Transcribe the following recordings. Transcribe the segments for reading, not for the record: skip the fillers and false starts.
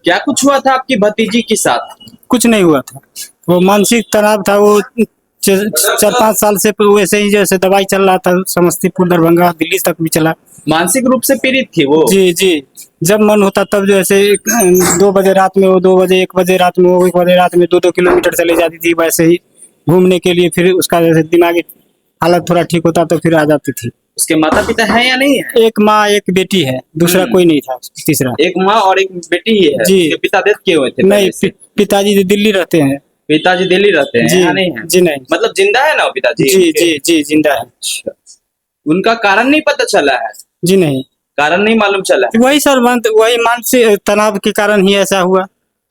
क्या कुछ हुआ था आपकी भतीजी के साथ? कुछ नहीं हुआ था। वो मानसिक तनाव था। वो 4-5 साल से वैसे ही जैसे दवाई चल रहा था, समस्तीपुर, दरभंगा, दिल्ली तक भी चला। मानसिक रूप से पीड़ित थी वो? जी जी। जब मन होता तब जैसे 2 बजे रात में वो 2 बजे, 1 बजे रात में वो 1 बजे रात में 2-2 किलोमीटर चले जाती थी वैसे ही घूमने के लिए। फिर उसका जैसे दिमागी हालत थोड़ा ठीक होता तो फिर आ जाती थी। उसके माता पिता हैं या नहीं है? एक माँ एक बेटी है, दूसरा कोई नहीं था, तीसरा। एक माँ और एक बेटी ही है। जी। उसके पिता डेथ किए हुए थे नहीं, पहले से? पिताजी तो दिल्ली रहते हैं। पिताजी दिल्ली रहते हैं जी या नहीं है? जी नहीं। मतलब जिंदा है ना वो पिताजी? जी जी जी जिंदा है। अच्छा। उनका कारण नहीं पता चला है? जी नहीं। कारण नहीं मालूम चला है? वही सर, वही मानसिक तनाव के कारण ही ऐसा हुआ।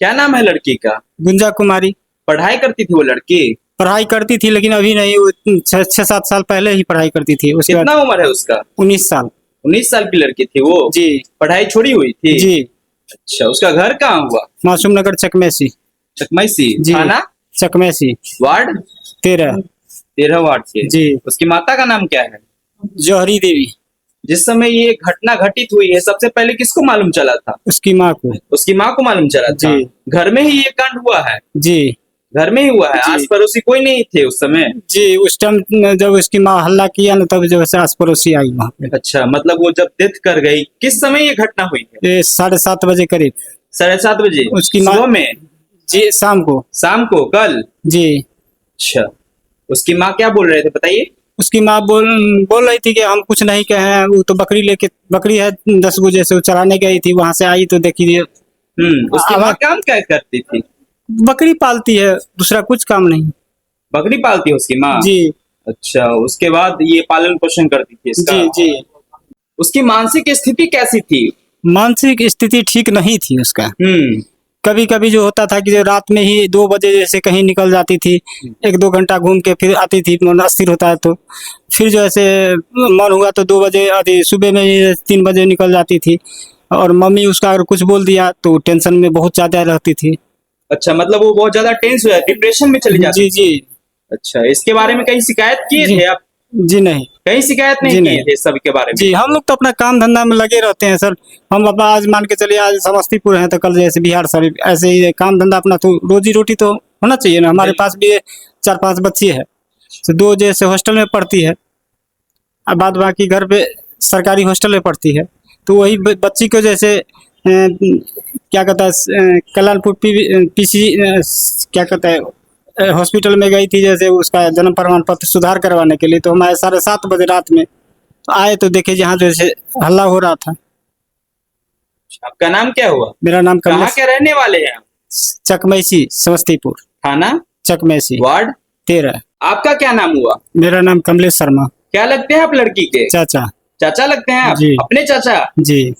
क्या नाम है लड़की का? गुंजा कुमारी। पढ़ाई करती थी वो लड़की? पढ़ाई करती थी लेकिन अभी नहीं, वो 6-7 साल पहले ही पढ़ाई करती थी। उसके बाद कितना उम्र है उसका? 19 साल। 19 साल की लड़की थी वो? जी पढ़ाई छोड़ी हुई थी? जी। अच्छा, उसका घर कहाँ हुआ? मासूम नगर, चकमेसी। चकमैसी जी थाना? चकमेसी। वार्ड? 13। 13 वार्ड से? जी। उसकी माता का नाम क्या है? जौहरी देवी। जिस समय ये घटना घटित हुई है सबसे पहले किसको मालूम चला था? उसकी माँ को। उसकी माँ को मालूम चला था? जी। घर में ही ये कांड हुआ है? जी घर में ही हुआ है? जी। आस पड़ोसी कोई नहीं थे उस समय? जी। उस टाइम जब उसकी माँ हल्ला किया ना, तब जो है आस पड़ोसी आई वहाँ पे। अच्छा, मतलब वो जब डेथ कर गई किस समय ये घटना हुई है? ये 7:30 बजे करीब। 7:30 बजे उसकी माँ। सुबह में? जी शाम को। शाम को कल? जी। अच्छा, उसकी माँ क्या बोल रहे थे बताइए? उसकी माँ बोल रही थी कि हम कुछ नहीं कहे हैं। वो तो बकरी है 10 बजे से, वो चराने गई थी, वहां से आई तो देखी उसकी माँ काम क्या करती थी? बकरी पालती है, दूसरा कुछ काम नहीं। बकरी पालती है उसकी माँ? जी अच्छा, उसके बाद ये पालन पोषण करती थी इसका? जी जी। उसकी मानसिक स्थिति कैसी थी? मानसिक स्थिति ठीक नहीं थी उसका। कभी कभी जो होता था कि जो रात में ही 2 बजे जैसे कहीं निकल जाती थी, 1-2 घंटा घूम के फिर आती थी, मन अस्थिर होता है तो फिर जो ऐसे मन हुआ तो 2 बजे आती, सुबह में ही 3 बजे निकल जाती थी। और मम्मी उसका अगर कुछ बोल दिया तो टेंशन में बहुत ज्यादा रहती थी। अच्छा, मतलब वो बहुत ज्यादा टेंस हो जाती, डिप्रेशन में चली जाती? जी जी अच्छा, इसके बारे में कहीं शिकायत किए जी। थे आप? जी नहीं। कहीं शिकायत नहीं जी किए नहीं। थे सब के बारे में? जी हम लोग तो अपना काम धंधा में लगे रहते हैं सर। हम अपना आज मान के चलिए, आज समस्तीपुर है तो कल जैसे बिहार शरीफ, ऐसे ही काम धंधा अपना, तो रोजी रोटी तो होना चाहिए ना। हमारे पास भी 4-5 बच्ची है, तो 2 जैसे हॉस्टल में पढ़ती है, अब बाद बाकी घर पे सरकारी हॉस्टल में पढ़ती है। तो वही बच्ची को जैसे क्या कहता है, कल्याणपुर पीसी क्या कहता है, हॉस्पिटल में गई थी जैसे उसका जन्म प्रमाण पत्र सुधार करवाने के लिए। तो हमारे 7:30 बजे रात में तो आए तो देखे जहाँ जैसे हल्ला हो रहा था। आपका नाम क्या हुआ? मेरा नाम कहाँ कमलेश। के रहने वाले हैं आप? चकमेसी, समस्तीपुर। थाना? चकमेसी। वार्ड? 13। आपका क्या नाम हुआ? मेरा नाम कमलेश शर्मा। क्या लगते हैं आप लड़की के? चाचा। चाचा लगते हैं आप? जी। अपने चाचा? जी।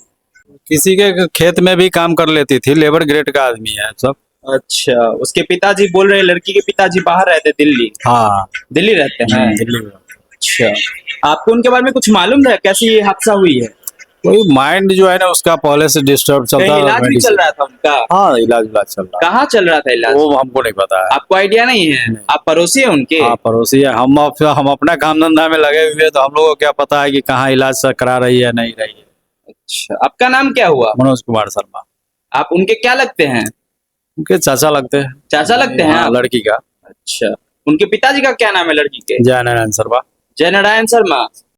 किसी के खेत में भी काम कर लेती थी, लेबर ग्रेड का आदमी है सब। अच्छा, उसके पिताजी बोल रहे हैं लड़की के पिताजी बाहर रहते दिल्ली? हाँ दिल्ली रहते हैं? दिल्ली में। अच्छा, आपको उनके बारे में कुछ मालूम है कैसे ये हादसा हुई है? वही माइंड जो है ना उसका पहले से डिस्टर्ब चलता कहीं है। इलाज भी चल रहा था उनका? हाँ इलाज चल रहा कहाँ चल रहा था है, इलाज? वो हमको नहीं पता है। आपको आइडिया नहीं है? नहीं। आप पड़ोसी है उनके? हाँ पड़ोसी है हम अपना काम धंधा में लगे हुए, तो हम लोगों को क्या पता है कि कहाँ इलाज करा रही है नहीं रही है। अच्छा, आपका नाम क्या हुआ? मनोज कुमार शर्मा। आप उनके क्या लगते हैं? उनके चाचा लगते हैं। चाचा लगते हैं हाँ, आप? लड़की का। अच्छा, उनके पिताजी का क्या नाम है लड़की के? जय नारायण शर्मा। जय नारायण शर्मा।